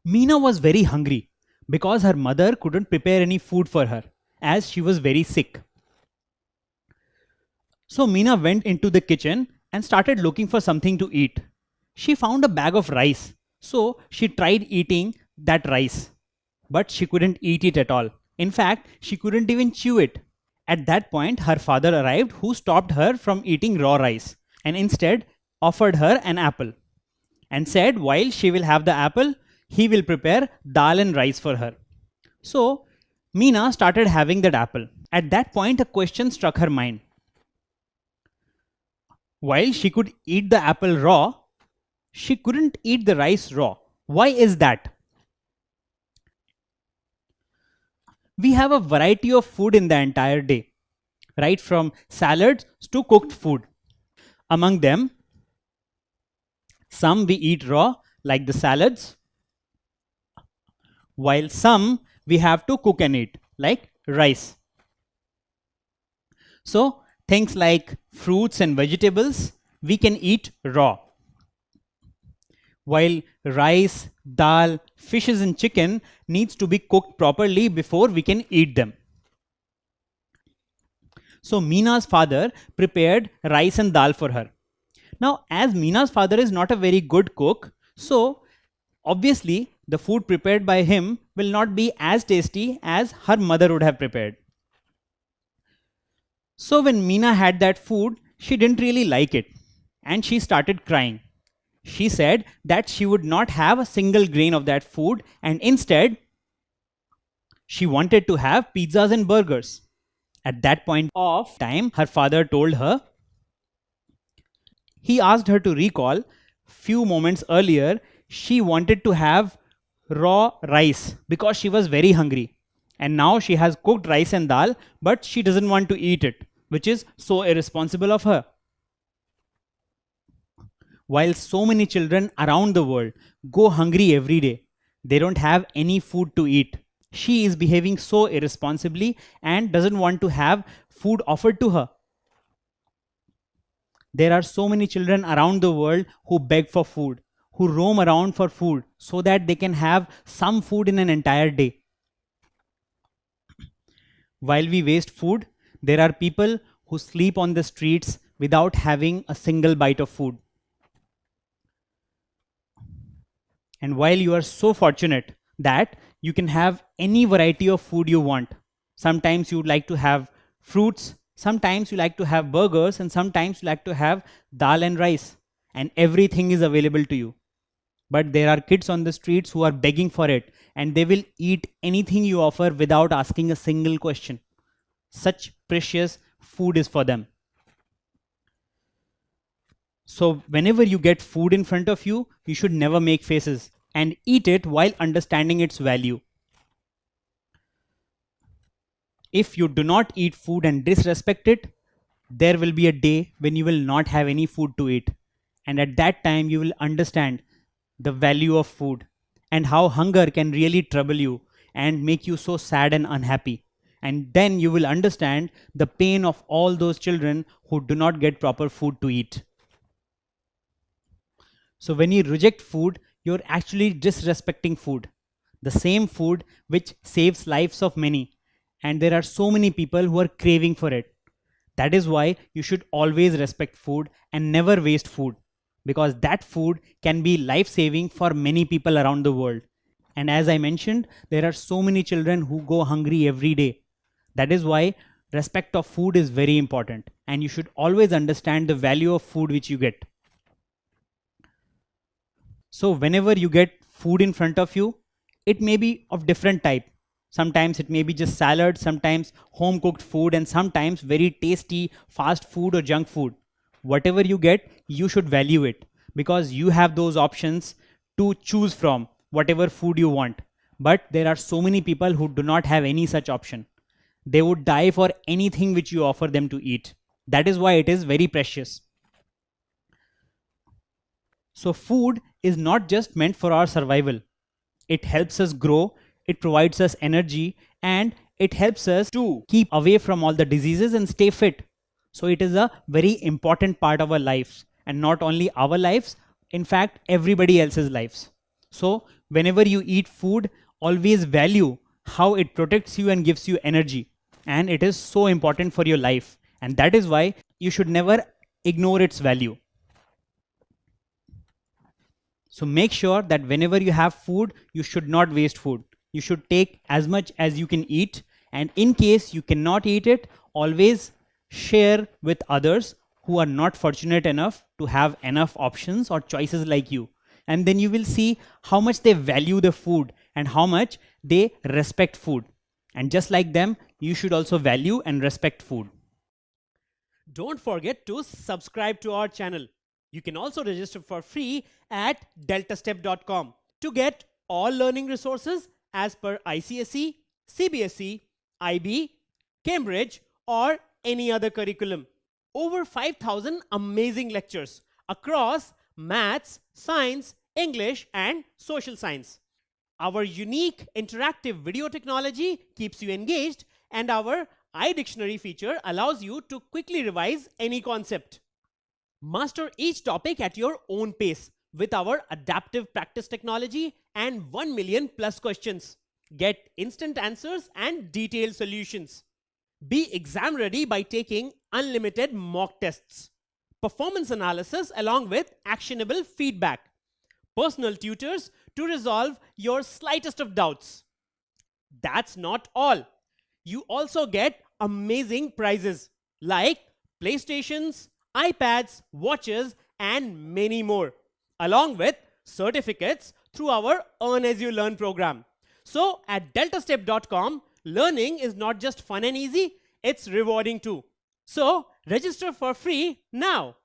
Meena was very hungry because her mother couldn't prepare any food for her as she was very sick. So Meena went into the kitchen and started looking for something to eat. She found a bag of rice, so she tried eating that rice, but she couldn't eat it at all. In fact, she couldn't even chew it. At that point, her father arrived, who stopped her from eating raw rice and instead offered her an apple and said while she will have the apple, he will prepare dal and rice for her. So Meena started having that apple. At that point, a question struck her mind. While she could eat the apple raw, she couldn't eat the rice raw. Why is that? We have a variety of food in the entire day, right from salads to cooked food. Among them, some we eat raw, like the salads, while some we have to cook and eat, like rice. So, things like fruits and vegetables we can eat raw, while rice, dal, fishes and chicken needs to be cooked properly before we can eat them. So Meena's father prepared rice and dal for her. Now, as Meena's father is not a very good cook, so obviously the food prepared by him will not be as tasty as her mother would have prepared. So when Meena had that food, she didn't really like it and she started crying. She said that she would not have a single grain of that food and instead she wanted to have pizzas and burgers. At that point of time, her father told her, he asked her to recall few moments earlier she wanted to have raw rice because she was very hungry. And now she has cooked rice and dal, but she doesn't want to eat it, which is so irresponsible of her. While so many children around the world go hungry every day, they don't have any food to eat. She is behaving so irresponsibly and doesn't want to have food offered to her. There are so many children around the world who beg for food, who roam around for food so that they can have some food in an entire day. While we waste food, there are people who sleep on the streets without having a single bite of food. And while you are so fortunate that you can have any variety of food you want, sometimes you would like to have fruits, sometimes you like to have burgers, and sometimes you like to have dal and rice, and everything is available to you. But there are kids on the streets who are begging for it, and they will eat anything you offer without asking a single question. Such precious food is for them. So whenever you get food in front of you, you should never make faces and eat it while understanding its value. If you do not eat food and disrespect it, there will be a day when you will not have any food to eat. And at that time, you will understand the value of food and how hunger can really trouble you and make you so sad and unhappy. And then you will understand the pain of all those children who do not get proper food to eat. So when you reject food, you're actually disrespecting food, the same food which saves lives of many. And there are so many people who are craving for it. That is why you should always respect food and never waste food, because that food can be life-saving for many people around the world. And as I mentioned, there are so many children who go hungry every day. That is why respect of food is very important, and you should always understand the value of food which you get. So whenever you get food in front of you, it may be of different type. Sometimes it may be just salad, sometimes home cooked food, and sometimes very tasty fast food or junk food. Whatever you get, you should value it, because you have those options to choose from whatever food you want. But there are so many people who do not have any such option. They would die for anything which you offer them to eat. That is why it is very precious. So food is not just meant for our survival. It helps us grow, it provides us energy, and it helps us to keep away from all the diseases and stay fit. So it is a very important part of our lives, and not only our lives, in fact, everybody else's lives. So whenever you eat food, always value how it protects you and gives you energy. And it is so important for your life. And that is why you should never ignore its value. So make sure that whenever you have food, you should not waste food. You should take as much as you can eat. And in case you cannot eat it, always share with others who are not fortunate enough to have enough options or choices like you. And then you will see how much they value the food and how much they respect food. And just like them, you should also value and respect food. Don't forget to subscribe to our channel. You can also register for free at deltastep.com to get all learning resources as per ICSE, CBSE, IB, Cambridge, or any other curriculum. Over 5,000 amazing lectures across maths, science, English, and social science. Our unique interactive video technology keeps you engaged, and our iDictionary feature allows you to quickly revise any concept. Master each topic at your own pace with our adaptive practice technology and 1 million plus questions. Get instant answers and detailed solutions. Be exam ready by taking unlimited mock tests, performance analysis along with actionable feedback, personal tutors to resolve your slightest of doubts. That's not all. You also get amazing prizes like PlayStations, iPads, watches, and many more, along with certificates through our Earn As You Learn program. So at deltastep.com, learning is not just fun and easy, it's rewarding too. So register for free now.